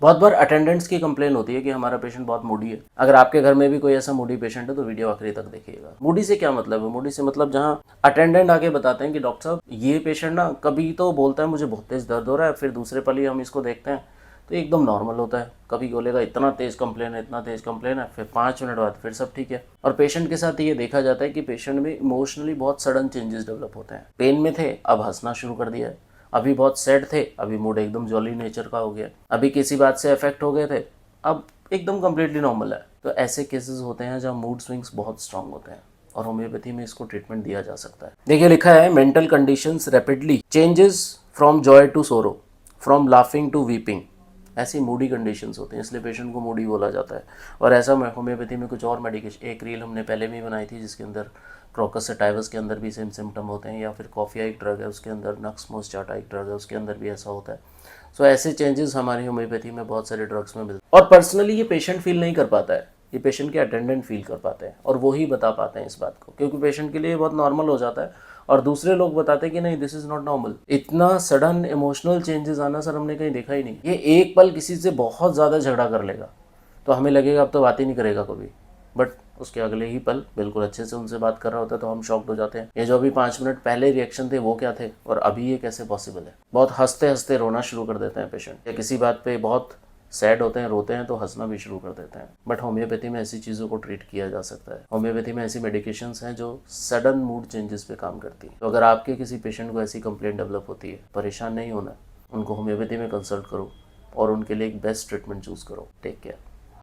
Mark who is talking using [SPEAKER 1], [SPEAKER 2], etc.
[SPEAKER 1] बहुत बार अटेंडेंट्स की कंप्लेन होती है कि हमारा पेशेंट बहुत मूडी है। अगर आपके घर में भी कोई ऐसा मूडी पेशेंट है तो वीडियो आखिरी तक देखिएगा। मूडी से क्या मतलब है? मूडी से मतलब जहाँ अटेंडेंट आके बताते हैं कि डॉक्टर साहब ये पेशेंट ना कभी तो बोलता है मुझे बहुत तेज दर्द हो रहा है, फिर दूसरे पल ही हम इसको देखते हैं तो एकदम नॉर्मल होता है। कभी बोलेगा इतना तेज कंप्लेन है, इतना तेज कंप्लेन है, फिर 5 मिनट बाद फिर सब ठीक है। और पेशेंट के साथ ये देखा जाता है कि पेशेंट में इमोशनली बहुत सडन चेंजेस डेवलप होते हैं। पेन में थे, अब हंसना शुरू कर दिया है। अभी बहुत सैड थे, अभी मूड एकदम जॉली नेचर का हो गया। अभी किसी बात से अफेक्ट हो गए थे, अब एकदम कम्प्लीटली नॉर्मल है। तो ऐसे केसेस होते हैं जहाँ मूड स्विंग्स बहुत स्ट्रांग होते हैं और होम्योपैथी में इसको ट्रीटमेंट दिया जा सकता है। देखिए लिखा है mental conditions rapidly changes from joy to sorrow, from laughing to weeping. ऐसी मूडी कंडीशंस होती हैं, इसलिए पेशेंट को मूडी बोला जाता है। और ऐसा होम्योपैथी में कुछ और मेडिकेशन, एक रील हमने पहले भी बनाई थी जिसके अंदर क्रोकस सटाइवस के अंदर भी सेम सिम्टम होते हैं, या फिर कॉफिया एक ड्रग है उसके अंदर, नक्स मोस्टाटा एक ड्रग है उसके अंदर भी ऐसा होता है। सो ऐसे चेंजेस हमारी होम्योपैथी में बहुत सारे ड्रग्स में मिलते हैं। और पर्सनली ये पेशेंट फील नहीं कर पाता है, ये पेशेंट के अटेंडेंट फील कर पाते हैं और वो ही बता पाते हैं इस बात को, क्योंकि पेशेंट के लिए बहुत नॉर्मल हो जाता है और दूसरे लोग बताते हैं कि नहीं दिस इज नॉट नॉर्मल। इतना सडन इमोशनल चेंजेस आना सर हमने कहीं देखा ही नहीं। ये एक पल किसी से बहुत ज़्यादा झगड़ा कर लेगा तो हमें लगेगा अब तो बात ही नहीं करेगा कभी, बट उसके अगले ही पल बिल्कुल अच्छे से उनसे बात कर रहा होता है तो हम शॉक्ड हो जाते हैं। ये जो अभी 5 मिनट पहले रिएक्शन थे वो क्या थे और अभी ये कैसे पॉसिबल है। बहुत हंसते हंसते रोना शुरू कर देते हैं पेशेंट, या किसी बात पे बहुत सैड होते हैं, रोते हैं तो हंसना भी शुरू कर देते हैं। बट होम्योपैथी में ऐसी चीज़ों को ट्रीट किया जा सकता है। होम्योपैथी में ऐसी मेडिकेशंस हैं जो सडन मूड चेंजेस पे काम करती है। तो अगर आपके किसी पेशेंट को ऐसी कंप्लेंट डेवलप होती है, परेशान नहीं होना, उनको होम्योपैथी में कंसल्ट करो और उनके लिए एक बेस्ट ट्रीटमेंट चूज़ करो। Take care.